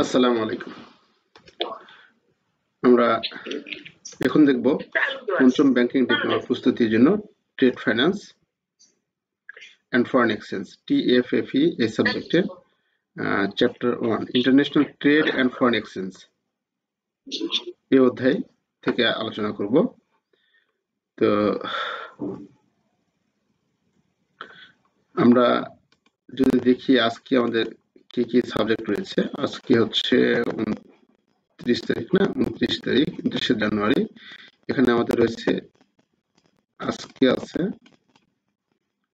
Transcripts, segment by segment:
আসসালামু আলাইকুম। আমরা এখন দেখব পঞ্চম ব্যাংকিং ডিপ্লোমা প্রস্তুতির জন্য trade finance and foreign exchange TFFE এই সাবজেক্টের chapter 1 international trade and foreign exchange এই অধ্যায় থেকে আলোচনা করব। তো আমরা যদি দেখি আজকে আমাদের কি কি সাবজেক্ট রয়েছে। আজকে হচ্ছে 29 তারিখ না, 29 জানুয়ারি। এখানে আমাদের রয়েছে আজকে আছে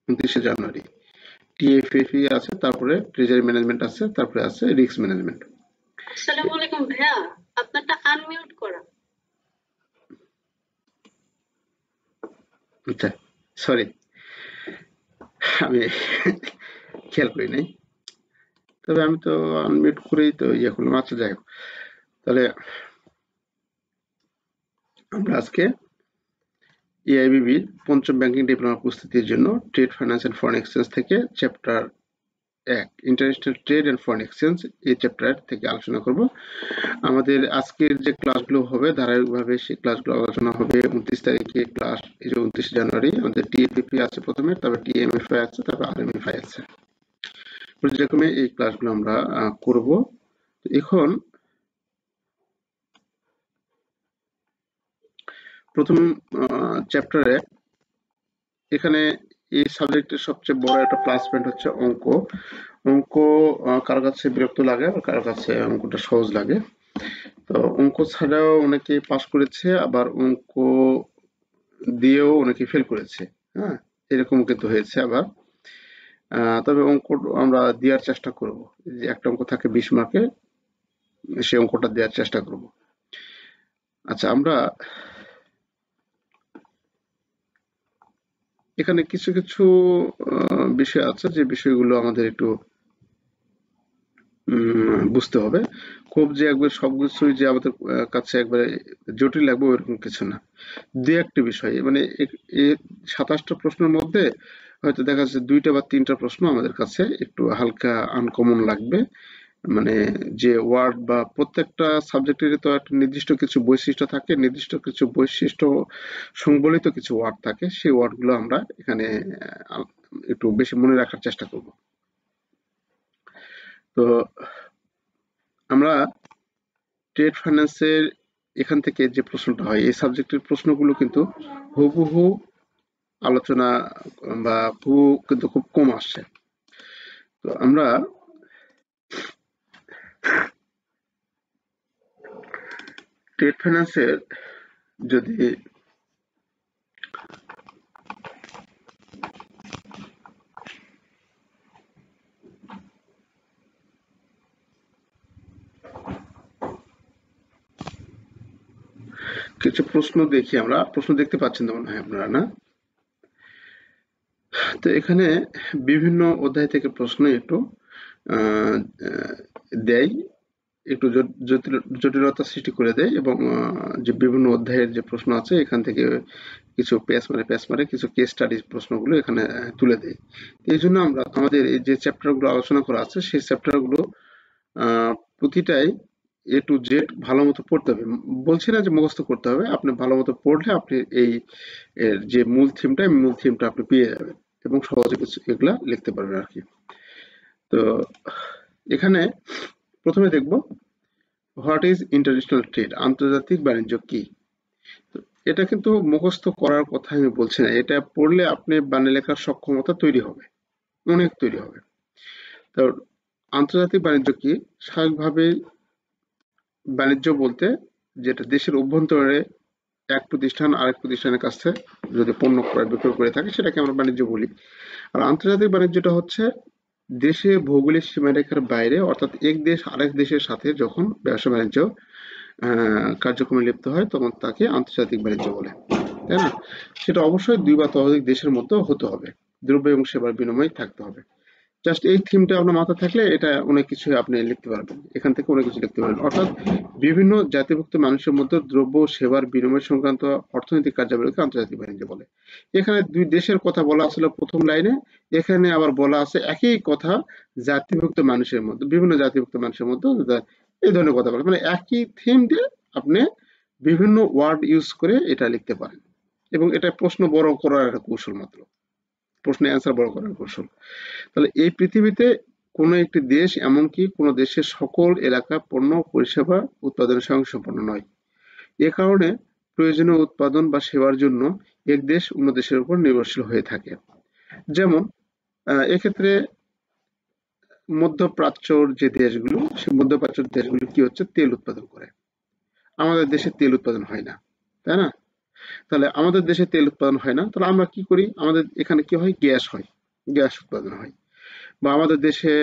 29 জানুয়ারি TFFE আছে, তারপরে ট্রেজারি ম্যানেজমেন্ট আছে, তারপরে আছে রিস্ক ম্যানেজমেন্ট। আসসালামু আলাইকুম ভাইয়া, আপনারটা আনমিউট করা। আচ্ছা, সরি, আমি খেয়াল করি নাই, তবে আমি তো আনমিউট করেই তো ইয়ে করলাম। আচ্ছা, যাই হোক, তাহলে আমরা আজকে AIBB পঞ্চম ব্যাংকিং ডিপ্লোমা প্রস্তুতির জন্য trade finance and foreign exchange থেকে chapter 1 international trade and foreign exchange এই চ্যাপ্টার থেকে আলোচনা করব। আমাদের আজকের যে ক্লাসগুলো হবে ধারাবাহিকভাবে সেই ক্লাসগুলো আলোচনা হবে। 29 তারিখে ক্লাস, এই যে 29 জানুয়ারি আমাদের TFFE আছে প্রথমে, তারপর TMFI আছে, তারপর RMFI আছে। পর্যায়ক্রমে এই ক্লাসগুলো আমরা করব। এখন প্রথম চ্যাপ্টারে এখানে এই সাবজেক্টের সবচেয়ে বড় একটা প্লাস পয়েন্ট হচ্ছে অঙ্ক। অঙ্ক কারো কাছে বিরক্ত লাগে, কারো কাছে অঙ্কটা সহজ লাগে। তো অঙ্ক ছাড়াও অনেকে পাস করেছে, আবার অঙ্ক দিয়েও অনেকে ফেল করেছে। হ্যাঁ, এরকম কিন্তু হয়েছে আবার। তবে অঙ্ক আমরা দেওয়ার চেষ্টা করব। যে একটা অঙ্ক থাকে 20 মার্কে, সেই অঙ্কটা দেওয়ার চেষ্টা করব। আচ্ছা, আমরা এখানে কিছু কিছু বিষয় আছে যে বিষয়গুলো আমাদের একটু বুঝতে হবে। খুব যে একবার সবকিছুই যে আমাদের কাছে একবারে জটিল লাগবে ওইরকম কিছু না। দু একটা বিষয় মানে এই 27টা প্রশ্নের মধ্যে হয়তো দেখা যাচ্ছে 2টা বা 3টা প্রশ্ন আমাদের কাছে একটু হালকা আনকমন লাগবে। মানে যে ওয়ার্ড বা প্রত্যেকটা সাবজেক্টের তো একটা নির্দিষ্ট কিছু বৈশিষ্ট্য থাকে, নির্দিষ্ট কিছু বৈশিষ্ট্য সংবলিত কিছু ওয়ার্ড থাকে, সেই ওয়ার্ডগুলো আমরা এখানে একটু বেশি মনে রাখার চেষ্টা করব। তো আমরা ট্রেড ফাইন্যান্সের এখান থেকে যে প্রশ্নটা হয়, এই সাবজেক্টের প্রশ্নগুলো কিন্তু হুবহু আলোচনা বা হুবহু কিন্তু খুব কম আসছে। তো আমরা ট্রেড ফাইন্যান্সের যদি কিছু প্রশ্ন দেখি, আমরা প্রশ্ন দেখতে পাচ্ছেন তো মনে হয় আপনারা, না? তো এখানে বিভিন্ন অধ্যায় থেকে প্রশ্ন একটু দেয়, একটু জটিলতা সৃষ্টি করে দেয়, এবং যে বিভিন্ন অধ্যায়ের যে প্রশ্ন আছে এখান থেকে কিছু পেজ মারে কিছু কেস স্টাডি প্রশ্নগুলো এখানে তুলে দেয়। এই জন্য আমরা আমাদের এই যে চ্যাপ্টারগুলো আলোচনা করা আছে সেই চ্যাপ্টারগুলো প্রতিটাই A to Z ভালো মতো পড়তে হবে। বলছি না যে মুখস্থ করতে হবে, আপনি ভালো মতো পড়লে আপনি এই এর যে মূল থিমটা আপনি পেয়ে যাবেন এবং সহজে কিছু এগুলা লিখতে পারবেন আর কি। তো এখানে প্রথমে দেখব হোয়াট ইজ ইন্টারন্যাশনাল ট্রেড, আন্তর্জাতিক বাণিজ্য কি। তো এটা কিন্তু মুখস্থ করার কথা আমি বলছি না, এটা পড়লে আপনি বাংলা লেখার সক্ষমতা তৈরি হবে, অনেক তৈরি হবে। তো আন্তর্জাতিক বাণিজ্য কি? স্বাভাবিকভাবে বাণিজ্য বলতে যেটা দেশের অভ্যন্তরে এক প্রতিষ্ঠান আরেক প্রতিষ্ঠানের কাছে যদি পণ্য ক্রয় বিক্রয় করে থাকে সেটাকে আমরা বাণিজ্য বলি। আর আন্তর্জাতিক বাণিজ্যটা হচ্ছে দেশে ভৌগোলিক সীমারেখার বাইরে, অর্থাৎ এক দেশ আরেক দেশের সাথে যখন ব্যবসা বাণিজ্য কার্যক্রমে লিপ্ত হয় তখন তাকে আন্তর্জাতিক বাণিজ্য বলে, তাই না? সেটা অবশ্যই দুই বা ততোধিক দেশের মধ্যে হতে হবে, দ্রব্য এবং সেবার বিনিময় থাকতে হবে। জাস্ট এই থিমটা আপনার মাথায় থাকলে এটা অনেক কিছু আপনি লিখতে পারবেন, এখান থেকে অনেক কিছু লিখতে পারবেন। অর্থাৎ বিভিন্ন জাতিভুক্ত মানুষের মধ্যে দ্রব্য ও সেবার বিনিময় সংক্রান্ত অর্থনৈতিক কার্যাবলীকে আন্তর্জাতিক বাণিজ্য বলে। এখানে দুই দেশের কথা বলা আছিল প্রথম লাইনে, এখানে আবার বলা আছে একই কথা জাতিভুক্ত মানুষের মধ্যে, বিভিন্ন জাতিভুক্ত মানুষের মধ্যে এই ধরনের কথা বলে, মানে একই থিম দিয়ে আপনি বিভিন্ন ওয়ার্ড ইউজ করে এটা লিখতে পারেন। এবং এটা প্রশ্ন বড় করার একটা কৌশল মাত্র, প্রশ্নের অ্যান্সার বড় করার কৌশল। তাহলে এই পৃথিবীতে কোনো একটি দেশ, এমনকি কোনো দেশের সকল এলাকা পণ্য পরিষেবা উৎপাদনের সঙ্গে সম্পন্ন নয়। এ কারণে প্রয়োজনীয় উৎপাদন বা সেবার জন্য এক দেশ অন্য দেশের উপর নির্ভরশীল হয়ে থাকে। যেমন এক্ষেত্রে মধ্যপ্রাচ্যর যে দেশগুলো, সে মধ্যপ্রাচ্যের দেশগুলো কি হচ্ছে, তেল উৎপাদন করে। আমাদের দেশে তেল উৎপাদন হয় না, তাই না? তাহলে আমাদের দেশে তেল উৎপাদন হয় না, তাহলে আমরা কি করি, আমাদের এখানে কি হয়, গ্যাস হয়, গ্যাস উৎপাদন হয়। বা আমাদের দেশে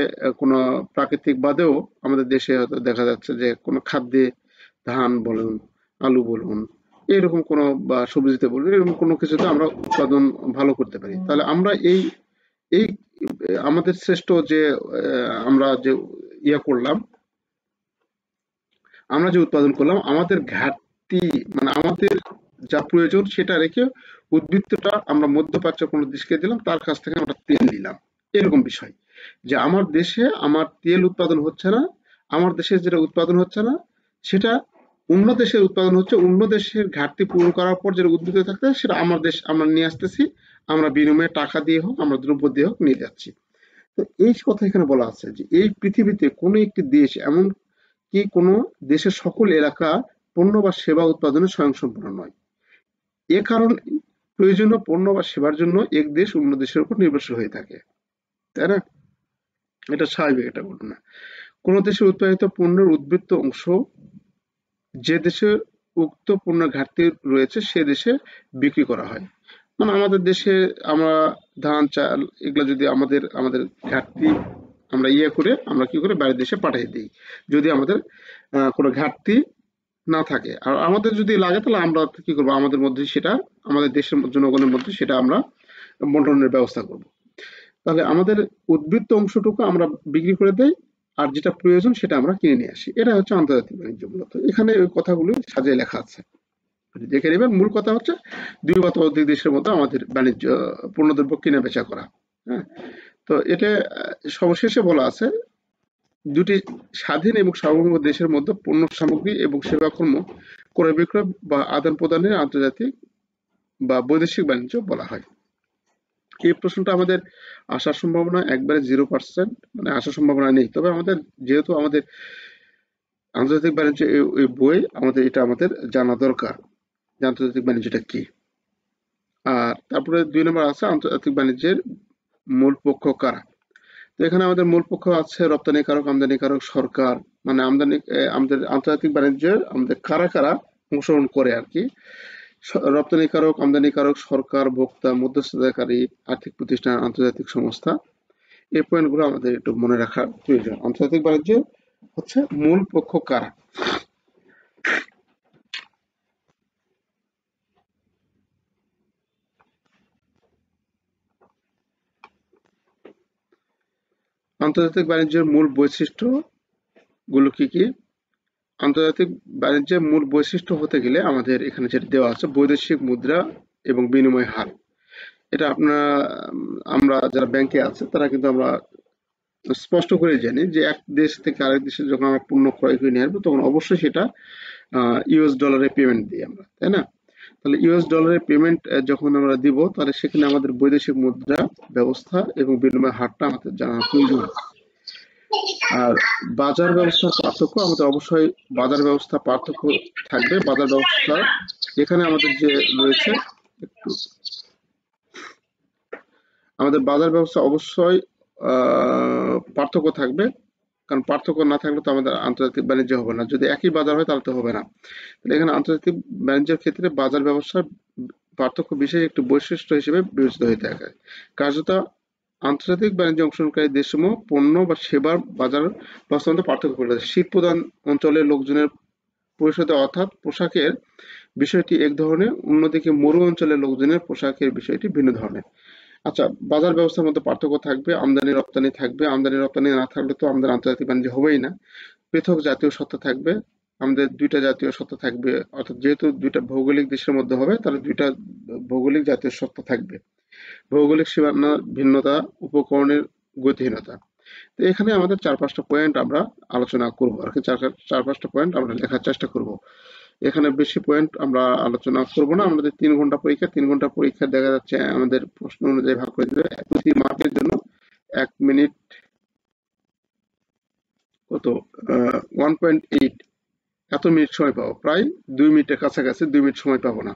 কোনো প্রাকৃতিক বাদেও আমাদের দেশে হয়তো দেখা যাচ্ছে যে কোনো খাদ্যে, ধান বলুন, আলু বলুন, এরকম কোনো, বা সবজিতে বলুন, এরকম কোনো কিছুতে আমরা উৎপাদন ভালো করতে পারি। তাহলে আমরা এই এই আমাদের শ্রেষ্ঠ যে আমরা যে করলাম, আমরা যে উৎপাদন করলাম, আমাদের ঘাটতি, মানে আমাদের যা প্রয়োজন সেটা রেখে উদ্বৃত্তটা আমরা মধ্যপ্রাচ্য কোনো দেশকে দিলাম, তার কাছ থেকে আমরা তেল নিলাম। এরকম বিষয় যে আমার দেশে আমার তেল উৎপাদন হচ্ছে না, আমার দেশে যেটা উৎপাদন হচ্ছে না সেটা অন্য দেশের উৎপাদন হচ্ছে, অন্য দেশের ঘাটতি পূরণ করার পর যেটা উদ্বৃত্ত থাকতে সেটা আমার দেশ আমরা নিয়ে আসতেছি, আমরা বিনিময়ে টাকা দিয়ে হোক, আমরা দ্রব্য দিয়ে হোক নিয়ে যাচ্ছি। তো এই কথা এখানে বলা আছে যে এই পৃথিবীতে কোনো একটি দেশ, এমন কি কোনো দেশের সকল এলাকা পণ্য বা সেবা উৎপাদনে স্বয়ংসম্পূর্ণ নয়। এ কারণে প্রয়োজনীয় পণ্য বা সেবার জন্য এক দেশ অন্য দেশের উপর নির্ভরশীল হয়ে থাকে, তাই না? এটা স্বাভাবিক একটা ঘটনা। কোন দেশে উৎপাদিত পণ্যের উদ্বৃত্ত অংশ যে দেশে উক্ত পণ্যের ঘাটতি রয়েছে সে দেশে বিক্রি করা হয়। মানে আমাদের দেশে আমরা ধান, চাল এগুলো যদি আমাদের আমাদের ঘাটতি আমরা করে আমরা কি করে বাইরের দেশে পাঠিয়ে দিই, যদি আমাদের কোনো ঘাটতি না থাকে। আর আমাদের যদি লাগে তাহলে আমরা কি করবো, আমাদের মধ্যে সেটা, আমাদের দেশের জনগণের মধ্যে সেটা আমরা বন্টনের ব্যবস্থা করব। তাহলে আমাদের উদ্বৃত্ত অংশটুকু আমরা বিক্রি করে দেই, আর যেটা প্রয়োজন সেটা আমরা কিনে নিয়ে আসি। এটা হচ্ছে আন্তর্জাতিক বাণিজ্য মূলত। এখানে ওই কথাগুলো সাজিয়ে লেখা আছে, দেখে নেবেন। মূল কথা হচ্ছে দুই বা ততোধিক দেশের মধ্যে আমাদের বাণিজ্য, পণ্যদ্রব্য কেনা বেচা করা। হ্যাঁ, তো এটা সবশেষে বলা আছে দুটি স্বাধীন এবং সার্বভৌম দেশের মধ্যে পণ্য সামগ্রী এবং সেবাকর্ম ক্রয় বিক্রয় বা আদান প্রদানের আন্তর্জাতিক বা বৈদেশিক বাণিজ্য বলা হয়। এই প্রশ্নটা আমাদের আসার সম্ভাবনা একবারে 0%, মানে আসার সম্ভাবনা নেই। তবে আমাদের যেহেতু আমাদের আন্তর্জাতিক বাণিজ্য এই বই, আমাদের এটা আমাদের জানা দরকার যে আন্তর্জাতিক বাণিজ্যটা কি। আর তারপরে 2 নম্বর আছে আন্তর্জাতিক বাণিজ্যের মূল পক্ষ কারা। তো এখানে আমাদের মূল পক্ষ আছে রপ্তানিকারক, আমদানিকারক, সরকার। মানে আমাদের আন্তর্জাতিক বাণিজ্যের আমাদের কারা কারা অংশগ্রহণ করে আর কি। রপ্তানিকারক, আমদানিকারক, সরকার, ভোক্তা, মধ্যস্থতাকারী, আর্থিক প্রতিষ্ঠান, আন্তর্জাতিক সংস্থা। এই পয়েন্টগুলো আমাদের একটু মনে রাখা প্রয়োজন। আন্তর্জাতিক বাণিজ্য হচ্ছে মূল পক্ষ কারা। আন্তর্জাতিক বাণিজ্যের মূল বৈশিষ্ট্য গুলো কি কি? আন্তর্জাতিক বাণিজ্যের মূল বৈশিষ্ট্য হতে গেলে আমাদের এখানে যেটা দেওয়া আছে, বৈদেশিক মুদ্রা এবং বিনিময় হার। এটা আমরা যারা ব্যাংকে আছে তারা কিন্তু আমরা স্পষ্ট করে জানি যে এক দেশ থেকে আরেক দেশে যখন আমরা পণ্য ক্রয় করে নিয়ে আসবো তখন অবশ্যই সেটা ইউএস ডলারে পেমেন্ট দিই আমরা, তাই না? তাহলে ইউএস ডলারে পেমেন্ট যখন আমরা দিব, তাহলে সেখানে আমাদের বৈদেশিক মুদ্রা ব্যবস্থা এবং বিনিময় হারটা আমাদের জানা প্রয়োজন। আর বাজার ব্যবস্থার পার্থক্য, আমাদের অবশ্যই বাজার ব্যবস্থা পার্থক্য থাকবে। বাজার ব্যবস্থা এখানে আমাদের যে রয়েছে, একটু আমাদের বাজার ব্যবস্থা অবশ্যই পার্থক্য থাকবে, কারণ পার্থক্য না থাকলে তো আমাদের আন্তর্জাতিক বাণিজ্য হবে না। যদি একই বাজার হয় তাহলে তো হবে না। তাহলে এখানে আন্তর্জাতিক বাণিজ্যের ক্ষেত্রে বাজার ব্যবস্থার পার্থক্য বিশেষ একটি বৈশিষ্ট্য হিসেবে বিবেচিত হয়ে থাকে। কার্যত আন্তর্জাতিক বাণিজ্যে অংশগ্রহণকারী দেশসমূহ পণ্য বা সেবার বাজার ব্যবস্থার মধ্যে পার্থক্য করে। শীত প্রধান অঞ্চলের লোকজনের পরিষদে, অর্থাৎ পোশাকের বিষয়টি এক ধরনের, অন্যদিকে মরু অঞ্চলের লোকজনের পোশাকের বিষয়টি ভিন্ন ধরনের। আচ্ছা, বাজার ব্যবস্থার মধ্যে পার্থক্য থাকবে, আমদানি রপ্তানি থাকবে। আমদানি রপ্তানি না থাকলে তো আমাদের আন্তর্জাতিক বাণিজ্য হবেই না। পৃথক জাতীয় সত্তা থাকবে, আমাদের ২টা জাতীয় সত্তা থাকবে। অর্থাৎ যেহেতু ২টা ভৌগোলিক দেশের মধ্যে হবে, তাহলে ২টা ভৌগোলিক জাতীয় সত্তা থাকবে। ভৌগোলিক সীমানা ভিন্নতা, উপকরণের গতিহীনতা। তো এখানে আমাদের ৪-৫টা পয়েন্ট আমরা আলোচনা করব আরকি। ৪-৫টা পয়েন্ট আমরা লেখার চেষ্টা করব। এখানে বেশি পয়েন্ট আমরা আলোচনা করব না। আমাদের ৩ ঘন্টা পরীক্ষা। ৩ ঘন্টা পরীক্ষা দেখা যাচ্ছে আমাদের প্রশ্ন অনুযায়ী ভাগ করে দেবে। প্রতি মার্কের জন্য ১ মিনিট কত 1.8 এত মিনিট সময় পাবো। প্রায় ২ মিনিটের কাছাকাছি ২ মিনিট সময় পাবো না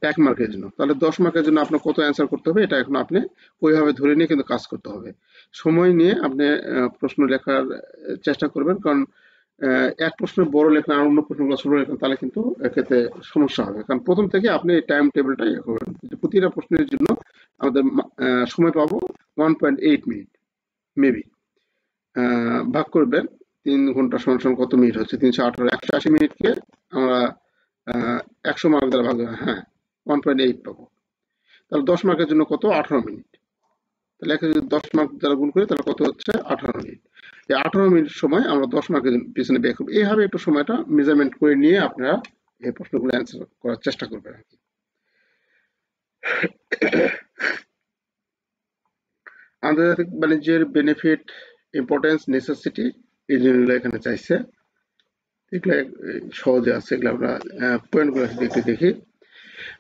১ মার্কের জন্য। তাহলে ১০ মার্কের জন্য আপনার কত অ্যান্সার করতে হবে এটা এখন আপনি ওইভাবে ধরে নিয়ে কিন্তু কাজ করতে হবে। সময় নিয়ে আপনি প্রশ্ন লেখার চেষ্টা করবেন। কারণ এক প্রশ্ন বড় লেখেন আর অন্য প্রশ্নগুলো ছোট লেখেন, তাহলে কিন্তু এক্ষেত্রে সমস্যা হবে। কারণ প্রথম থেকে আপনি টাইম টেবিলটা ইয়ে করবেন। প্রতিটা প্রশ্নের জন্য আমাদের সময় পাবো 1.8 মিনিট মেবি। ভাগ করবেন ৩ ঘন্টা সমান সমান কত মিনিট হচ্ছে? ৩১৮, ১৮০ মিনিটকে আমরা ১০০ মার্ক দ্বারা ভাগ, হ্যাঁ 1.8 পাবো। তাহলে ১০ মার্কের জন্য কত? ১৮ মিনিট। তাহলে একে যদি ১০ মার্ক দ্বারা গুণ করি তাহলে কত হচ্ছে? ১৮ মিনিট। এই ১৮ মিনিট সময় আমরা ১০ মার্কের পিছনে ব্যয় করবো। এইভাবে একটু সময়টা মেজারমেন্ট করে নিয়ে আপনারা এই প্রশ্নগুলো অ্যান্সার করার চেষ্টা করবেন আর কি। আন্তর্জাতিক বাণিজ্যের বেনিফিট, ইম্পর্টেন্স, নেসেসিটি, এই জিনিসগুলো এখানে চাইছে। এগুলো সহজে আছে, এগুলো আমরা পয়েন্টগুলো একটু দেখি।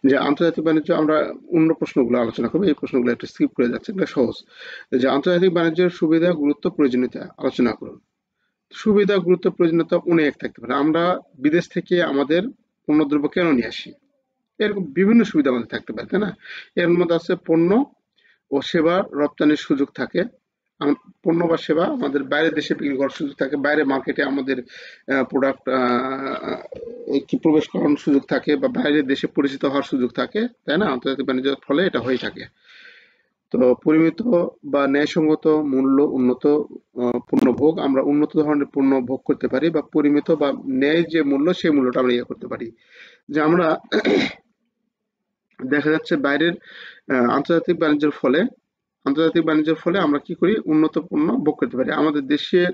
যে আন্তর্জাতিক বাণিজ্য, আমরা অন্য প্রশ্নগুলো আলোচনা করবো, এই প্রশ্নগুলো একটু স্কিপ করে যাচ্ছে, এগুলো সহজ। যে আন্তর্জাতিক বাণিজ্যের সুবিধা, গুরুত্ব, প্রয়োজনীয়তা আলোচনা করুন। সুবিধা, গুরুত্ব, প্রয়োজনীয়তা অনেক থাকতে পারে। আমরা বিদেশ থেকে আমাদের পণ্যদ্রব্য কেন নিয়ে আসি? এরকম বিভিন্ন সুবিধা আমাদের থাকতে পারে, তাই না? এর মধ্যে আছে পণ্য ও সেবার রপ্তানির সুযোগ থাকে। পণ্য বা সেবা আমাদের বাইরের দেশে বিক্রি করার সুযোগ থাকে, বাইরে মার্কেটে আমাদের প্রোডাক্ট কি প্রবেশ করানোর সুযোগ থাকে, বা বাইরের দেশে পরিচিত হওয়ার সুযোগ থাকে, তাই না? আন্তর্জাতিক বাণিজ্যের ফলে এটা হয়ে থাকে। তো পরিমিত বা ন্যায়সঙ্গত মূল্য, উন্নত পণ্য ভোগ, আমরা উন্নত ধরনের পণ্য ভোগ করতে পারি, বা পরিমিত বা ন্যায় যে মূল্য সেই মূল্যটা আমরা ইয়ে করতে পারি। যে আমরা দেখা যাচ্ছে বাইরের আন্তর্জাতিক বাণিজ্যের ফলে আমরা কি করি? উন্নত পণ্য ভোগ করতে পারি। আমাদের দেশের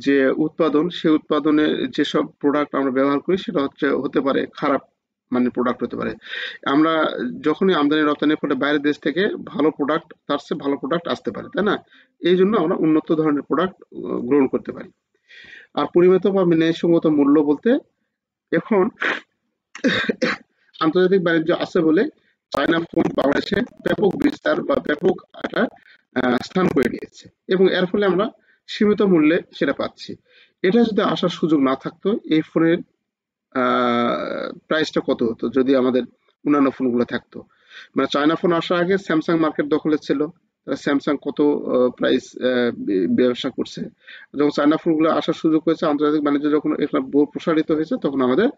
যে উৎপাদন, সেই উৎপাদনের যেসব প্রোডাক্ট আমরা ব্যবহার করি সেটা হতে পারে খারাপ মানের প্রোডাক্ট হতে পারে। আমরা যখনই আমদানি রপ্তানির ফলে বাইরের দেশ থেকে ভালো প্রোডাক্ট, তার চেয়ে ভালো প্রোডাক্ট আসতে পারে, তাই না? এই জন্য আমরা উন্নত ধরনের প্রোডাক্ট গ্রহণ করতে পারি। আর পরিমিত বা ন্যায়সঙ্গত মূল্য বলতে, এখন আন্তর্জাতিক বাণিজ্য আছে বলে চায়না ফোন বাংলাদেশে ব্যাপক বিস্তার বা ব্যাপক একটা স্থান করে নিয়েছে, এবং এর ফলে আমরা সীমিত মূল্যে সেটা পাচ্ছি। এটা যদি আসার সুযোগ না থাকতো, এই ফোনের প্রাইসটা কত হতো যদি আমাদের অন্যান্য ফোনগুলো থাকতো? মানে চায়না ফোন আসার আগে স্যামসাং মার্কেট দখলে ছিল। স্যামসাং কত প্রাইস ব্যবসা করছে। যখন চায়না ফোনগুলো আসার সুযোগ হয়েছে, আন্তর্জাতিক বাণিজ্য যখন এখানে প্রসারিত হয়েছে, তখন আমাদের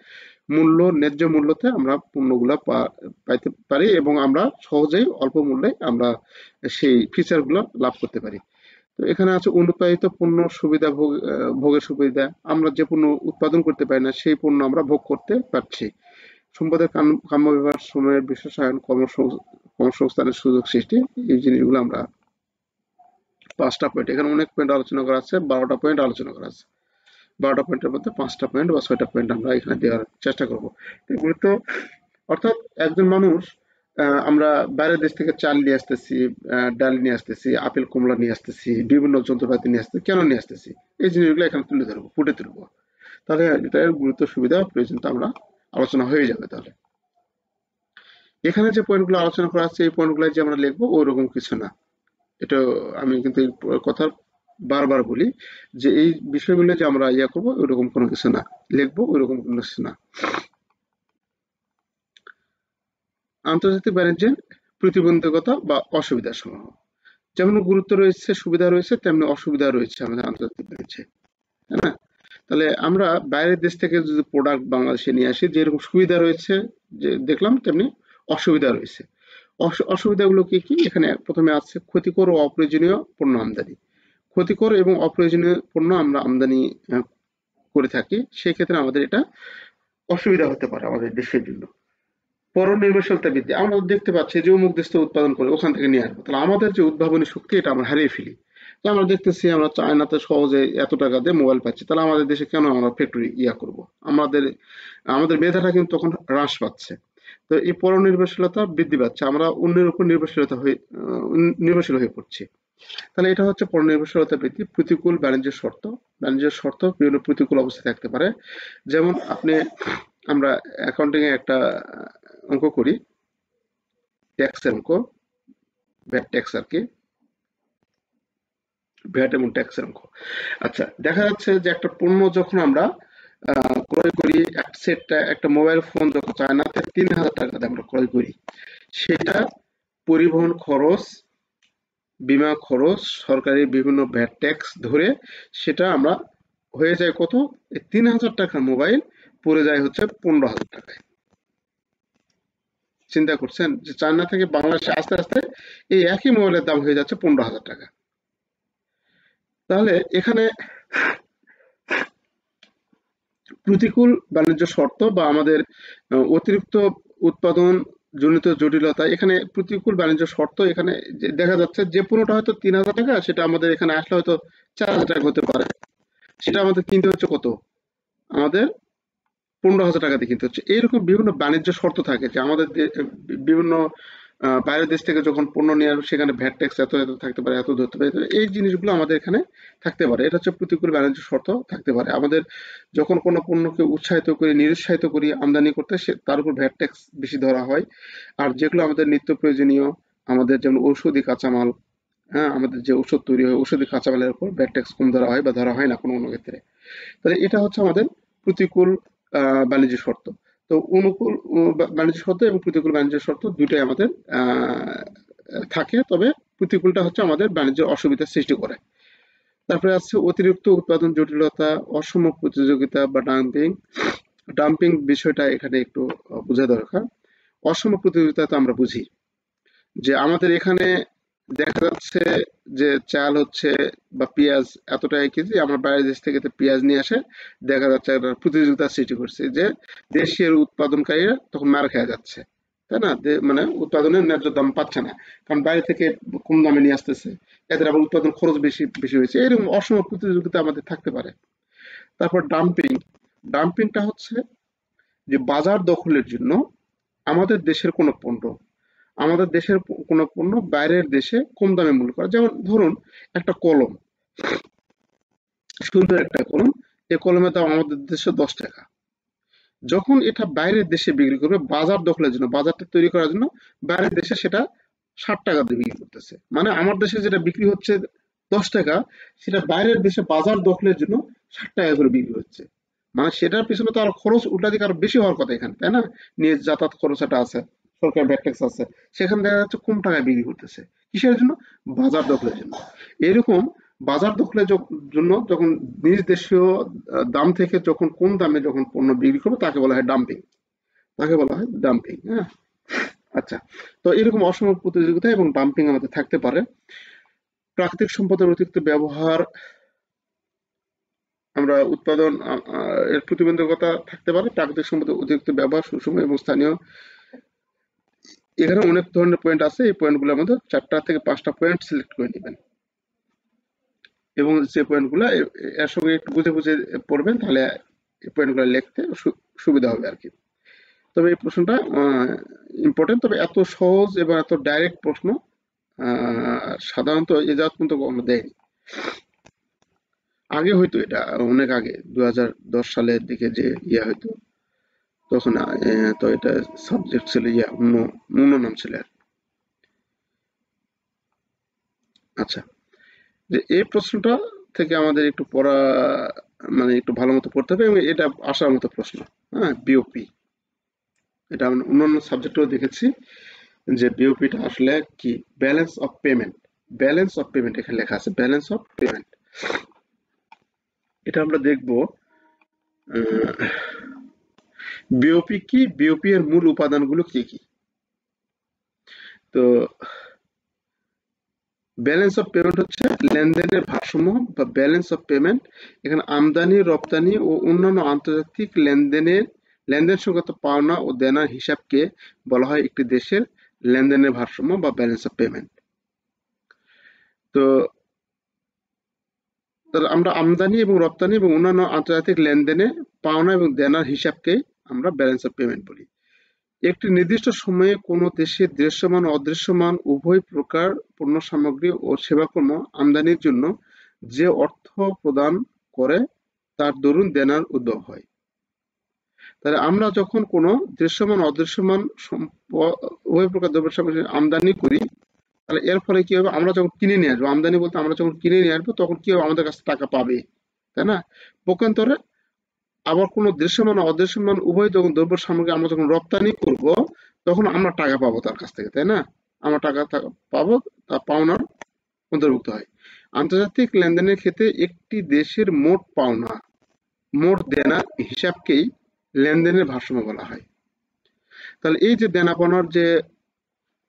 ন্যায্য মূল্যতে আমরা পণ্যগুলা পাইতে পারি, এবং আমরা সহজেই অল্প মূল্যে আমরা সেই ফিচারগুলো লাভ করতে পারি। তো এখানে আছে অনুৎপাদিত পণ্য সুবিধা, ভোগের সুবিধা। আমরা যে পণ্য উৎপাদন করতে পারি না, সেই পণ্য আমরা ভোগ করতে পারছি। সম্পদের কাম্য ব্যবহার, সময়ের বিশেষায়ন, কর্মসংস্থানের সুযোগ সৃষ্টি, এই জিনিসগুলো আমরা ৫টা পয়েন্ট, এখানে অনেক পয়েন্ট আলোচনা করা আছে, ১২টা পয়েন্ট আলোচনা করা আছে। ১২টা পয়েন্টের মধ্যে ৫টা পয়েন্ট বা ৬টা পয়েন্ট আমরা এখানে দেওয়ার চেষ্টা করবো। এগুলো তো, অর্থাৎ একজন মানুষ, আমরা বাইরের দেশ থেকে চাল নিয়ে আসতেছি, ডাল নিয়ে আসতেছি, আপেল কমলা নিয়ে আসতেছি, বিভিন্ন যন্ত্রপাতি নিয়ে আসতেছি, কেন নিয়ে আসতেছি? এই জিনিসগুলো এখানে তুলে ধরবো, ফুটে তুলবো। তাহলে এটার গুরুত্ব, সুবিধা, প্রয়োজনটা আমরা আলোচনা হয়ে যাবে। তাহলে এখানে যে পয়েন্টগুলো আলোচনা করা আছে, এই পয়েন্টগুলো যে আমরা লিখবো ওইরকম কিছু না। এটা আমি কিন্তু এই কথা বারবার বলি, যে এই বিষয়গুলো যে আমরা ইয়া করবো ওইরকম কোনো কিছু না, লিখবো ওইরকম কোনো কিছু না। আন্তর্জাতিক বাণিজ্যের প্রতিবন্ধকতা বা অসুবিধা সমূহ, যেমন গুরুত্ব রয়েছে, সুবিধা রয়েছে, তেমনি অসুবিধা রয়েছে আমাদের আন্তর্জাতিক বাণিজ্যে, তাই না? তাহলে আমরা বাইরের দেশ থেকে যদি প্রোডাক্ট বাংলাদেশে নিয়ে আসি, যেরকম সুবিধা রয়েছে যে দেখলাম, তেমনি অসুবিধা রয়েছে। অসুবিধাগুলো কি কি? এখানে প্রথমে আছে ক্ষতিকর ও অপ্রয়োজনীয় পণ্য আমদানি। ক্ষতিকর এবং অপ্রয়োজনীয় পণ্য আমরা আমদানি করে থাকি, সেক্ষেত্রে আমাদের এটা অসুবিধা হতে পারে আমাদের দেশের জন্য। পরনির্ভরশীলতা বৃদ্ধি। আমরা দেখতে পাচ্ছি যে অমুক দেশ থেকে উৎপাদন করে ওখান থেকে নিয়ে আসবো, তাহলে আমাদের যে উদ্ভাবনী শক্তি এটা আমরা হারিয়ে ফেলি। তো আমরা দেখতেছি আমরা চায়নাতে সহজে এত টাকা দিয়ে মোবাইল পাচ্ছি, তাহলে আমাদের দেশে কেন আমরা ফ্যাক্টরি করব? আমাদের আমাদের মেধাটা কিন্তু তখন হ্রাস পাচ্ছে। তো এই পরনির্ভরশীলতা বৃদ্ধি পাচ্ছে, আমরা অন্যের উপর নির্ভরশীল হয়ে পড়ছি। তাহলে এটা হচ্ছে পরনির্ভরশীলতা বৃদ্ধি। প্রতিকূল বাণিজ্যের শর্ত। বাণিজ্যের শর্ত বিভিন্ন প্রতিকূল অবস্থা থাকতে পারে। যেমন আমরা অ্যাকাউন্টিং এ একটা অঙ্ক করি, ট্যাক্সের অঙ্ক, ভ্যাট ট্যাক্স আর কি, ভ্যাট এবং ট্যাক্সের অঙ্ক। আচ্ছা, দেখা যাচ্ছে যে একটা পণ্য যখন আমরা ক্রয় করি, একটা মোবাইল ফোন যখন চায়নাতে ৩,০০০ টাকা দিয়ে আমরা ক্রয় করি, সেটা পরিবহন খরচ, বীমা খরচ, সরকারি বিভিন্ন ভ্যাট ট্যাক্স ধরে সেটা আমরা হয়ে যায় কত? এই ৩,০০০ টাকার মোবাইল পড়ে যায় হচ্ছে ১৫,০০০ টাকায়। চিন্তা করছেন যে চায়না থেকে বাংলাদেশে আস্তে আস্তে এই একই মোবাইলের দাম হয়ে যাচ্ছে ১৫,০০০ টাকা। তাহলে এখানে প্রতিকূল বাণিজ্য শর্ত বা আমাদের অতিরিক্ত উৎপাদন জনিত জটিলতা, এখানে প্রতিকূল বাণিজ্য শর্ত, এখানে দেখা যাচ্ছে যে পণ্যটা হয়তো ৩,০০০ টাকা সেটা আমাদের এখানে আসলে হয়তো ৪,০০০ টাকা হতে পারে। সেটা আমাদের কিনতে হচ্ছে কত? আমাদের ১৫,০০০ টাকা দিয়ে কিনতে হচ্ছে। এইরকম বিভিন্ন বাণিজ্য শর্ত থাকে যে আমাদের বিভিন্ন বাইরের দেশ থেকে যখন পণ্য নিয়ে আসবে সেখানে ভ্যাট ট্যাক্স এত এত থাকতে পারে, এত ধরতে পারে। এই জিনিসগুলো আমাদের এখানে থাকতে পারে। এটা হচ্ছে প্রতিকূল বাণিজ্য শর্ত থাকতে পারে। আমাদের যখন কোনো পণ্যকে উৎসাহিত করি, নিরুৎসাহিত করি আমদানি করতে, তার উপর ভ্যাট ট্যাক্স বেশি ধরা হয়। আর যেগুলো আমাদের নিত্য প্রয়োজনীয়, আমাদের যেমন ঔষধি কাঁচামাল, হ্যাঁ, আমাদের যে ঔষধ তৈরি হয় ঔষধি কাঁচামালের উপর ভ্যাট ট্যাক্স কম ধরা হয় বা ধরা হয় না কোনো কোনো ক্ষেত্রে। তাহলে এটা হচ্ছে আমাদের প্রতিকূল বাণিজ্য শর্ত। তো অনুকূল বাণিজ্য শর্ত এবং প্রতিকূল বাণিজ্য শর্ত দুইটাই আমাদের থাকে, তবে প্রতিকূলটা হচ্ছে আমাদের বাণিজ্যের অসুবিধার সৃষ্টি করে। তারপরে আছে অতিরিক্ত উৎপাদন জটিলতা, অসম প্রতিযোগিতা বা ডাম্পিং। ডাম্পিং বিষয়টা এখানে একটু বোঝা দরকার। অসম প্রতিযোগিতা তো আমরা বুঝি যে আমাদের এখানে দেখা যাচ্ছে যে চাল হচ্ছে বা পেঁয়াজ এত টাকা কেজি, আমরা বাইরের দেশ থেকে তো পেঁয়াজ নিয়ে আসে, দেখা যাচ্ছে একটা প্রতিযোগিতার সৃষ্টি করছে যে দেশের উৎপাদনকারীরা তখন মার খেয়ে যাচ্ছে, তাই না? মানে উৎপাদনের ন্যায্য দাম পাচ্ছে না, কারণ বাইরে থেকে কম দামে নিয়ে আসতেছে, এদের আবার উৎপাদন খরচ বেশি বেশি হয়েছে। এরকম অসম প্রতিযোগিতা আমাদের থাকতে পারে। তারপর ডাম্পিং। ডাম্পিংটা হচ্ছে যে বাজার দখলের জন্য আমাদের দেশের কোনো পণ্য, কোনো পণ্য বাইরের দেশে কম দামে মূল্য করা। যেমন ধরুন একটা কলম, সুন্দর একটা কলম, এই কলমের দাম আমাদের দেশে ১০ টাকা। যখন এটা বাইরের দেশে বিক্রি করবে বাজার দখলের জন্য, বাজারটা তৈরি করার জন্য, বাইরের দেশে সেটা ৬০ টাকা দিয়ে বিক্রি করতেছে। মানে আমার দেশে যেটা বিক্রি হচ্ছে ১০ টাকা, সেটা বাইরের দেশে বাজার দখলের জন্য ৬০ টাকা করে বিক্রি হচ্ছে। মানে সেটার পিছনে তো আরো খরচ উল্টাদিকে আরো বেশি হওয়ার কথা এখানে, তাই না? নিয়ে যাতায়াত খরচ একটা আছে, সরকার ভ্যাট ট্যাক্স আছে, সেখানে দেখা যাচ্ছে কম টাকায় বিক্রি করতেছে। কিসের জন্য? বাজার দখলের জন্য। এরকম বাজার দখলের জন্য যখন নিজ দেশীয় দাম থেকে যখন কম দামে যখন পণ্য বিক্রি করবে তাকে বলা হয় ডাম্পিং। তাকে বলা হয় ডাম্পিং। হ্যাঁ, আচ্ছা। তো এরকম অসম প্রতিযোগিতা এবং ডাম্পিং আমাদের থাকতে পারে। প্রাকৃতিক সম্পদের অতিরিক্ত ব্যবহার, আমরা উৎপাদন এর প্রতিবন্ধকতা থাকতে পারে। প্রাকৃতিক সম্পদের অতিরিক্ত ব্যবহার, সুষম এবং স্থানীয়। এখানে অনেক ধরনের পয়েন্ট আছে, এই পয়েন্টগুলোর মধ্যে ৪টা থেকে ৫টা পয়েন্ট সিলেক্ট করে নেবেন এবং যে পয়েন্টগুলো এর সঙ্গে একটু বুঝে বুঝে পড়বেন, তাহলে এই পয়েন্টগুলো লিখতে সুবিধা হবে আর কি। তবে এই প্রশ্নটা ইম্পর্টেন্ট, তবে এত সহজ এবং এত ডাইরেক্ট প্রশ্ন সাধারণত এ যাওয়ার পর্যন্ত কখনো দেয়নি। আগে হয়তো এটা অনেক আগে ২০১০ সালের দিকে যে হয়তো তখন তো এটা সাবজেক্ট ছিল অন্য নাম ছিল আর। আচ্ছা, যে এই প্রশ্নটা থেকে আমাদের একটু পড়া, মানে একটু ভালো মতো পড়তে হবে এবং এটা আসার মতো প্রশ্ন। হ্যাঁ, বিওপি, এটা আমরা অন্যান্য সাবজেক্টেও দেখেছি যে বিওপিটা আসলে কি, balance of payment. Balance of payment এখানে লেখা আছে, ব্যালেন্স অফ পেমেন্ট। এটা আমরা দেখব বিওপি কি, বিওপি এর মূল উপাদানগুলো কি কি। তো ব্যালেন্স অফ পেমেন্ট হচ্ছে লেনদেনের ভারসাম্য বা ব্যালেন্স অফ পেমেন্ট। এখানে আমদানি, রপ্তানি ও অন্যান্য আন্তর্জাতিক লেনদেনের লেনদেন সংক্রান্ত পাওনা ও দেনার হিসাবকে বলা হয় একটি দেশের লেনদেনের ভারসাম্য বা ব্যালেন্স অফ পেমেন্ট। তো আমরা আমদানি এবং রপ্তানি এবং অন্যান্য আন্তর্জাতিক লেনদেনে পাওনা এবং দেনার হিসাবকে আমরা ব্যালেন্স অফ পেমেন্ট বলি। একটি নির্দিষ্ট সময়ে কোনো দেশে দৃশ্যমান ও অদৃশ্যমান উভয় প্রকার পণ্য সামগ্রী ও সেবাকর্ম আমদানির জন্য যে অর্থ প্রদান করে তার দরুন দেনার উদ্ভব হয়। তাহলে আমরা যখন কোনো দৃশ্যমান অদৃশ্যমান উভয় প্রকার দ্রব্য সামগ্রী আমদানি করি, তাহলে এর ফলে কি হবে, আমরা যখন কিনে নিয়ে আসবো, আমদানি বলতে আমরা যখন কিনে নিয়ে আসবো তখন কি হবে, আমাদের কাছে টাকা পাবে, তাই না? পক্ষান্তরে আবার কোনো দৃশ্যমান অদৃশ্যমান উভয় যখন দ্রব্য সামগ্রী আমরা যখন রপ্তানি করব তখন আমরা টাকা পাবো তার কাছ থেকে, তাই না? আমরা টাকা পাবো, তা পাওনার অন্তর্ভুক্ত হয়। আন্তর্জাতিক লেনদেনের ক্ষেত্রে একটি দেশের মোট পাওনা মোট দেনার হিসাবকেই লেনদেনের ভারসাম্য বলা হয়। তাহলে এই যে দেনা পাওনার যে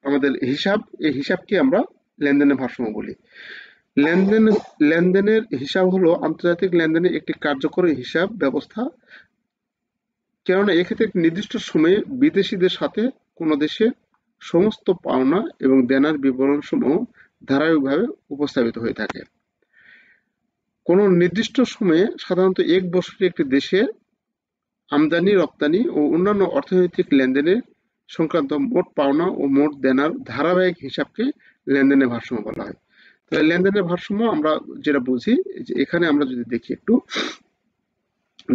আমাদের হিসাব, এই হিসাবকে আমরা লেনদেনের ভারসাম্য বলি। লেনদেনের হিসাব হলো আন্তর্জাতিক লেনদেনের একটি কার্যকর হিসাব ব্যবস্থা, কেননা এক্ষেত্রে একটি নির্দিষ্ট সময়ে বিদেশিদের সাথে কোনো দেশের সমস্ত পাওনা এবং দেনার বিবরণসমূহ ধারাবাহিকভাবে উপস্থাপিত হয়ে থাকে। কোনো নির্দিষ্ট সময়ে সাধারণত এক বছরে একটি দেশের আমদানি রপ্তানি ও অন্যান্য অর্থনৈতিক লেনদেনের সংক্রান্ত মোট পাওনা ও মোট দেনার ধারাবাহিক হিসাবকে লেনদেনের ভারসাম্য বলা হয়। তাহলে লেনদেনের ভারসাম্য আমরা যেটা বুঝি, যে এখানে আমরা যদি দেখি একটু,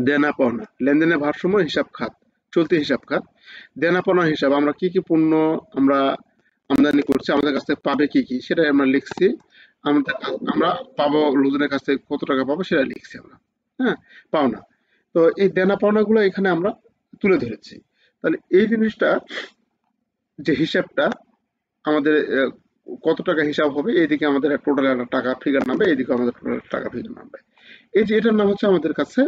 দেনা পাওনা, লেনদেনের ভারসাম্য হিসাব খাত, চলতি হিসাব খাত। দেনা পাওনার হিসাব, আমরা কি কি পণ্য আমরা আমদানি করছি, আমাদের কাছ থেকে পাবে কি কি সেটা আমরা লিখছি। আমরা পাবো, লোকজনের কাছ থেকে কত টাকা পাবো সেটা লিখছি আমরা, হ্যাঁ, পাওনা। তো এই দেনা পাওনা গুলো এখানে আমরা তুলে ধরেছি। তাহলে এই জিনিসটা, যে হিসাবটা আমাদের কত টাকা হিসাব হবে, এইদিকে আমাদের টোটাল একটা টাকা ফিগার নামবে, এইদিকে আমাদের টোটাল টাকা ফিগার নামবে। এই যে এটার নাম হচ্ছে আমাদের কাছে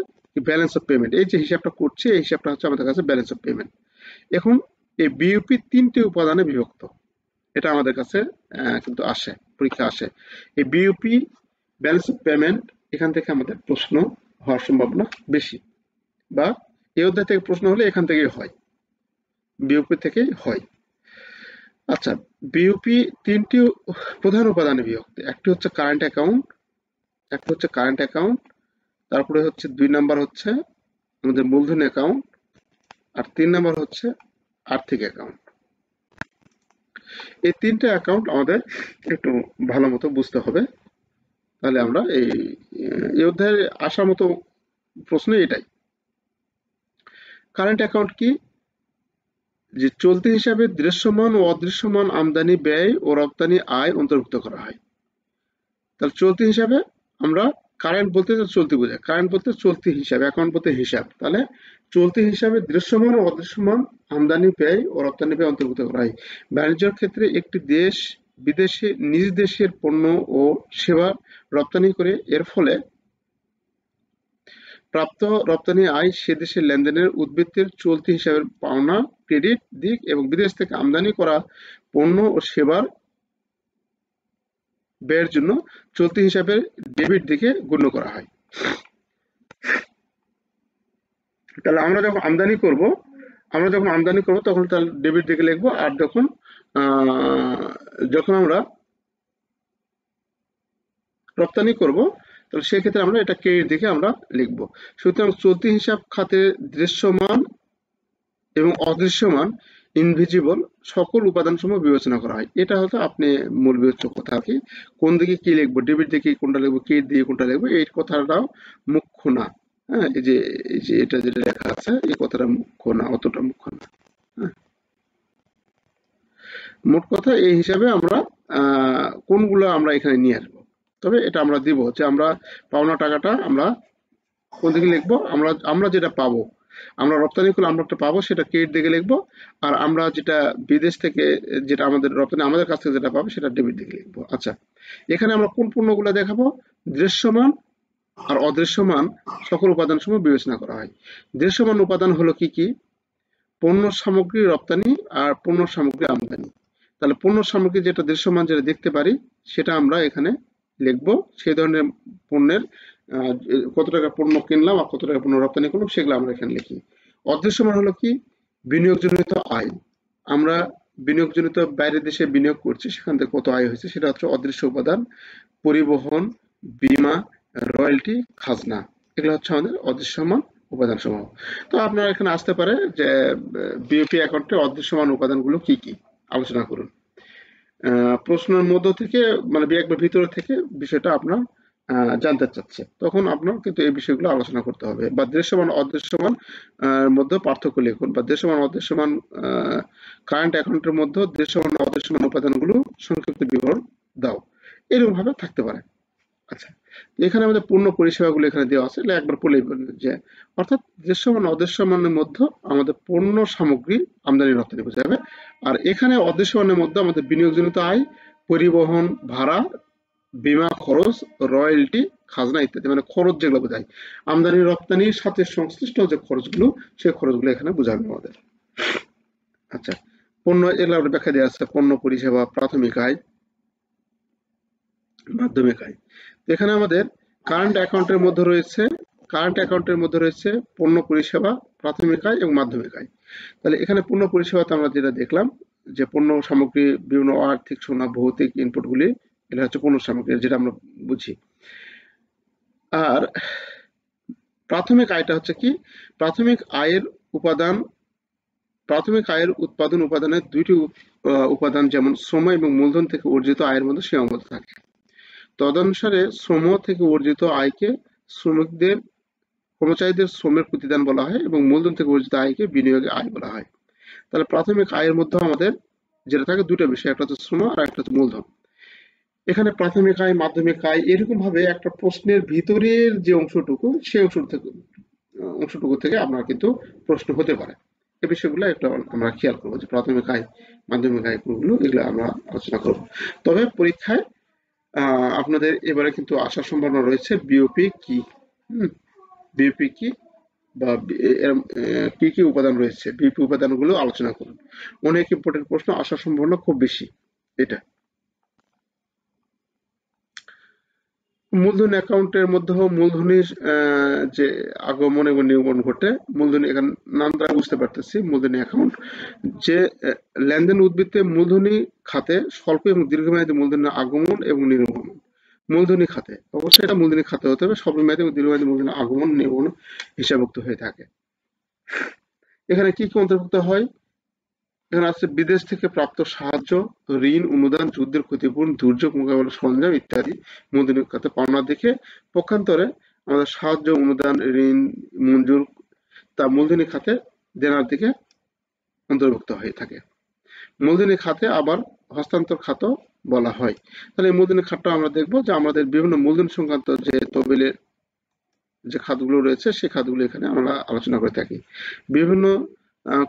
ব্যালেন্স অফ পেমেন্ট। এই যে হিসাবটা করছে, এই হিসাবটা হচ্ছে আমাদের কাছে ব্যালেন্স অফ পেমেন্ট। এখন এই বিইউপি 3টে উপাদানে বিভক্ত, এটা আমাদের কাছে কিন্তু আসে, পরীক্ষা আসে। এই বিইউপি ব্যালেন্স অফ পেমেন্ট, এখান থেকে আমাদের প্রশ্ন হওয়ার সম্ভাবনা বেশি, বা এই অধ্যায় থেকে প্রশ্ন হলে এখান থেকেই হয়, বিইউপি থেকেই হয়। আচ্ছা, বিইউপি 3টি প্রধান উপাদানে বিভক্ত। একটি হচ্ছে কারেন্ট অ্যাকাউন্ট, তারপরে হচ্ছে 2 নাম্বার হচ্ছে আমাদের মূলধন অ্যাকাউন্ট, আর 3 নাম্বার হচ্ছে আর্থিক অ্যাকাউন্ট। এই 3টে অ্যাকাউন্ট আমাদের একটু ভালো মতো বুঝতে হবে, তাহলে আমরা এই অধ্যায়ে আসার মতো প্রশ্ন এটাই। কারেন্ট অ্যাকাউন্ট কি? যে চলতি হিসাবে দৃশ্যমান ও অদৃশ্যমান আমদানি ব্যয় ও রপ্তানি আয় অন্তর্ভুক্ত করা হয়। তাহলে চলতি হিসাবে আমরা, কারেন্ট বলতে চলতি বোঝায়, কারেন্ট বলতে চলতি হিসাব, অ্যাকাউন্ট বলতে হিসাব। তাহলে চলতি হিসাবে দৃশ্যমান ও অদৃশ্যমান আমদানি ব্যয় ও রপ্তানি ব্যয় অন্তর্ভুক্ত করা হয়। বাণিজ্যের ক্ষেত্রে একটি দেশ বিদেশে নিজ দেশের পণ্য ও সেবা রপ্তানি করে, এর ফলে প্রাপ্ত রপ্তানি আয় সে দেশের লেনদেনের উদ্বৃত্তের চলতি হিসাবের পাওনা ক্রেডিট দিক এবং বিদেশ থেকে আমদানি করা পণ্য ও সেবার ব্যয়ের জন্য চলতি হিসাবের ডেবিট দিকে গণ্য করা হয়। তাহলে আমরা যখন আমদানি করব তখন তাহলে ডেবিট দিকে লিখবো, আর যখন আমরা রপ্তানি করব তাহলে সেক্ষেত্রে আমরা এটা ক্রেডিট দিকে আমরা লিখবো। সুতরাং চলতি হিসাব খাতে দৃশ্যমান এবং অদৃশ্যমান ইনভিজিবল সকল উপাদানসমূহ বিবেচনা করা হয়। এটা হয়তো আপনি মূল বিবেচ্য কথা আর কি, কোন দিকে কি লিখবো, ডেবিট দিকে কোনটা লিখবো, ক্রেডিট দিয়ে কোনটা লিখবো, এই কথাটাও মুখ্য না। হ্যাঁ, এই যে এটা যেটা লেখা আছে, এই কথাটা মুখ্য না, অতটা মুখ্য না। হ্যাঁ, মোট কথা এই হিসাবে আমরা কোনগুলো আমরা এখানে নিয়ে আসবো। তবে এটা আমরা দিব যে আমরা পাওনা টাকাটা আমরা কোন দিকে লিখবো, আমরা যেটা পাবো, আমরা রপ্তানি করলে আমরা একটা পাবো, সেটা ক্রেডিট দিকে লিখবো। আর আমরা যেটা বিদেশ থেকে, যেটা আমাদের রপ্তানি আমাদের কাছ থেকে যেটা পাবো, সেটা ডেবিট দিকে লিখবো। আচ্ছা, এখানে আমরা কোন পণ্যগুলো দেখাবো? দৃশ্যমান আর অদৃশ্যমান সকল উপাদান সমূহ বিবেচনা করা হয়। দৃশ্যমান উপাদান হলো কি কি? পণ্য সামগ্রী রপ্তানি আর পণ্য সামগ্রী আমদানি। তাহলে পণ্য সামগ্রী যেটা দৃশ্যমান, যেটা দেখতে পারি, সেটা আমরা এখানে লিখবো। সেই ধরনের পণ্যের কত টাকা পণ্য কিনলাম আর কত টাকা পণ্য রপ্তানি করলাম, সেগুলো আমরা এখানে লিখি। অদৃশ্যমান হলো কি? বিনিয়োগজনিত আয়। আমরা বিনিয়োগজনিত বাইরের দেশে বিনিয়োগ করছি, সেখান থেকে কত আয় হয়েছে সেটা হচ্ছে অদৃশ্য উপাদান। পরিবহন, বীমা, রয়্যালটি, খাজনা, এগুলো হচ্ছে আমাদের অদৃশ্যমান উপাদান সমূহ। তো আপনারা এখানে আসতে পারে যে বিওপি অ্যাকাউন্টের অদৃশ্যমান উপাদানগুলো কি কি আলোচনা করুন। প্রশ্নের মধ্য থেকে মানে একবার ভিতর থেকে বিষয়টা আপনার জানতে চাচ্ছে, তখন আপনার কিন্তু এই বিষয়গুলো আলোচনা করতে হবে। বা দৃশ্যমান অদৃশ্যমান মধ্যে পার্থক্য লিখুন, বা দৃশ্যমান অদৃশ্যমান কারেন্ট অ্যাকাউন্টের মধ্যে দৃশ্যমান অদৃশ্যমান উপাদানগুলো সংক্ষিপ্ত বিবরণ দাও, এরকম ভাবে থাকতে পারে। আচ্ছা, এখানে আমাদের পূর্ণ পরিষেবাগুলো এখানে দেওয়া আছে, একবার পড়লেই যে অর্থাৎ দৃশ্যমান অদৃশ্যমানের মধ্যে আমাদের পণ্য সামগ্রী আমদানি রপ্তানি বোঝাবে। আর এখানে অদৃশ্যমানের মধ্যে আমাদের বিনিয়োগজনিত আয়, পরিবহন ভাড়া, বীমা খরচ, রয়্যালটি, খাজনা ইত্যাদি, মানে খরচ যেগুলো বোঝায় আমদানি রপ্তানির সাথে সংশ্লিষ্ট যে খরচগুলো, সেই খরচগুলো এখানে বোঝাবে আমাদের। আচ্ছা, পণ্য এগুলো ব্যাখ্যা দেওয়া আছে। পণ্য পরিষেবা, প্রাথমিক আয়, মাধ্যমিক আয়। এখানে আমাদের কারেন্ট অ্যাকাউন্টের মধ্যে রয়েছে পণ্য পরিষেবা, প্রাথমিক আয় এবং মাধ্যমিক আয়। তাহলে এখানে পণ্য পরিষেবাতে আমরা যেটা দেখলাম যে পণ্য সামগ্রী, বিভিন্ন আর্থিক সোনা, ভৌতিক ইনপুটগুলি, এটা হচ্ছে পণ্য সামগ্রী, যেটা আমরা বুঝি। আর প্রাথমিক আয়টা হচ্ছে কি? প্রাথমিক আয়ের উৎপাদন উপাদানের দুইটি উপাদান, যেমন শ্রম এবং মূলধন থেকে অর্জিত আয়ের মধ্যে সীমাবদ্ধ থাকে। তদনুসারে শ্রম থেকে অর্জিত আয়কে কর্মচারীদের শ্রমের প্রতিদান বলা হয় এবং মূলধন থেকে অর্জিত আয়কে বিনিয়োগের আয় বলা হয়। তাহলে প্রাথমিক আয়ের মধ্যে আমাদের যেটা থাকে দুটো বিষয়, একটা হচ্ছে শ্রম আর একটা হচ্ছে মূলধন। এখানে প্রাথমিক আয়, মাধ্যমিক আয়, এরকম ভাবে একটা প্রশ্নের ভিতরের যে অংশটুকু, সেই অংশটুকু থেকে আপনার কিন্তু প্রশ্ন হতে পারে। এই বিষয়গুলো একটা আমরা খেয়াল করবো যে প্রাথমিক আয়, মাধ্যমিক আয় কোনগুলো, এগুলো আমরা আলোচনা করব। তবে পরীক্ষায় আপনাদের এবারে কিন্তু আসার সম্ভাবনা রয়েছে বিওপি কি, বিওপি কি, বা কি কি উপাদান রয়েছে, বিওপি উপাদানগুলো আলোচনা করুন। অনেক ইম্পর্টেন্ট প্রশ্ন আসার সম্ভাবনা খুব বেশি এটা। মূলধন অ্যাকাউন্টের মধ্যেও মূলধনের যে আগমন এবং নির্গমন ঘটে, মূলধনী এখানে নাম দ্বারা বুঝতে পারতেছি। মূলধনী অ্যাকাউন্ট যে লেনদেন উদ্বৃত্তে মূলধনী খাতে স্বল্প এবং দীর্ঘমেয়াদী মূলধনের আগমন এবং নির্গমন। মূলধনী খাতে অবশ্যই এটা মূলধনী খাতে হতে হবে, স্বল্পমেয়াদী এবং দীর্ঘমেয়াদী মূলধনের আগমন নির্গমন হিসাবভুক্ত হয়ে থাকে। এখানে কি কি অন্তর্ভুক্ত হয়? এখানে আছে বিদেশ থেকে প্রাপ্ত সাহায্য, ঋণ, অনুদান, যুদ্ধের ক্ষতিপূরণ, দুর্যোগ মোকাবেলা সরঞ্জাম ইত্যাদি মূলধনী খাতে পাওনা দিকে। পক্ষান্তরে আমাদের সাহায্য, অনুদান, ঋণ মঞ্জুর তা মূলধনী খাতে দেনার দিকে অন্তর্ভুক্ত হয়ে থাকে। মূলধনী খাতে আবার হস্তান্তর খাত বলা হয়। তাহলে এই মূলধনী খাতটা আমরা দেখবো যে আমাদের বিভিন্ন মূলধন সংক্রান্ত যে তহবিলের যে খাতগুলো রয়েছে, সেই খাতগুলো এখানে আমরা আলোচনা করে থাকি। বিভিন্ন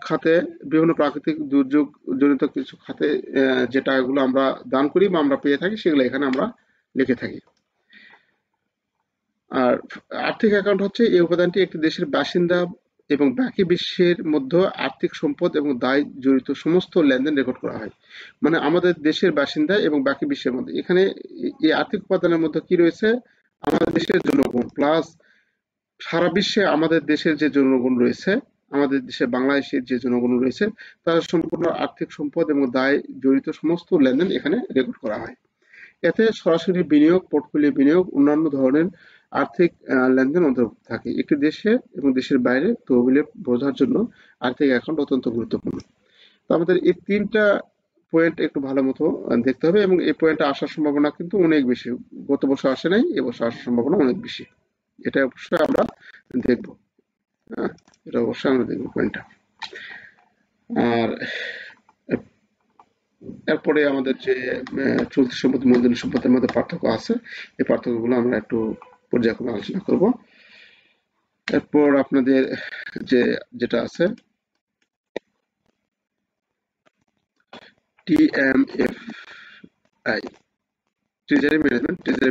খাতে, বিভিন্ন প্রাকৃতিক দুর্যোগ জনিত কিছু খাতে যে টাকাগুলো আমরা দান করি বা আমরা পেয়ে থাকি, সেগুলো এখানে আমরা লিখে থাকি। আর আর্থিক অ্যাকাউন্ট হচ্ছে এই উপাদানটি একটি দেশের বাসিন্দা এবং বাকি বিশ্বের মধ্যে আর্থিক সম্পদ এবং দায় জড়িত সমস্ত লেনদেন রেকর্ড করা হয়। মানে আমাদের দেশের বাসিন্দা এবং বাকি বিশ্বের মধ্যে, এখানে এই আর্থিক উপাদানের মধ্যে কি রয়েছে? আমাদের দেশের জনগণ প্লাস সারা বিশ্বে আমাদের দেশের যে জনগণ রয়েছে, আমাদের দেশে বাংলাদেশের যে জনগণ রয়েছে, তারা সম্পূর্ণ আর্থিক সম্পদ এবং দায় জড়িত সমস্ত লেনদেন এখানে রেকর্ড করা হয়। এতে সরাসরি বিনিয়োগ, পোর্টফোলিও বিনিয়োগ, অন্যান্য ধরনের আর্থিক লেনদেন অন্তর্ভুক্ত থাকে। একটি দেশে এবং দেশের বাইরে তহবিলে বোঝার জন্য আর্থিক অ্যাকাউন্ট অত্যন্ত গুরুত্বপূর্ণ। তো আমাদের এই তিনটা পয়েন্ট একটু ভালো মতো দেখতে হবে, এবং এই পয়েন্টে আসার সম্ভাবনা কিন্তু অনেক বেশি। গত বছর আসে নাই, এবছর আসার সম্ভাবনা অনেক বেশি। এটা অবশ্যই আমরা দেখব। হ্যাঁ, এটা অবশ্যই আমরা দেখব পয়েন্টটা। আর এরপরে আমাদের যে চলতি সম্পদ, মূলধনী সম্পদের মধ্যে পার্থক্য আছে, এই পার্থক্যগুলো আমরা একটু পর্যায়ক্রমে আলোচনা করব। এরপর আপনাদের যেটা আছে TMFI, ট্রেজারি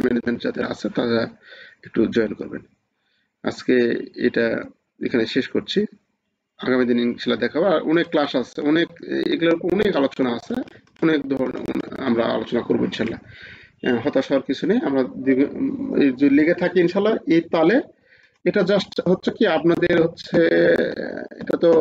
ম্যানেজমেন্ট যাদের আছে তারা একটু জয়েন করবেন। আজকে এটা এখানে শেষ করছি, আগামী দিন ইনশাল্লাহ দেখাবো। আর অনেক ক্লাস আছে, এগুলোর অনেক আলোচনা আছে, অনেক ধরনের আমরা আলোচনা করবো ইনশাল্লাহ। হতাশ হওয়ার কিছু নেই, আমরা লেগে থাকি ইনশাল্লাহ এই তালে, এটা জাস্ট হচ্ছে কি আপনাদের হচ্ছে এটা তো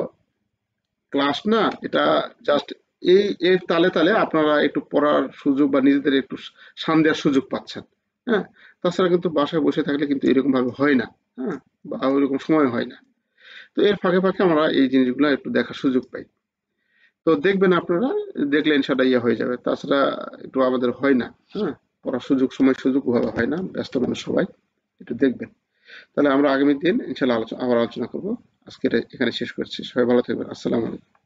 ক্লাস না, এটা জাস্ট এই এর তালে তালে আপনারা একটু পড়ার সুযোগ বা নিজেদের একটু শান দেওয়ার সুযোগ পাচ্ছেন। হ্যাঁ, তাছাড়া কিন্তু বাসায় বসে থাকলে কিন্তু এরকম ভাবে হয় না। হ্যাঁ, বা ওইরকম সময় হয় না। তো এর ফাঁকে ফাঁকে আমরা এই জিনিসগুলো একটু দেখার সুযোগ পাই। তো দেখবেন আপনারা, দেখলে ইনশাল্লাহ ইয়ে হয়ে যাবে। তাছাড়া একটু আমাদের হয় না। হ্যাঁ, পড়ার সময় সুযোগ ওভাবে হয় না, ব্যস্ত মানুষ সবাই। একটু দেখবেন। তাহলে আমরা আগামী দিন ইনশাল্লাহ আবার আলোচনা করবো। আজকে এখানে শেষ করছি। সবাই ভালো থাকবেন। আসসালামু আলাইকুম।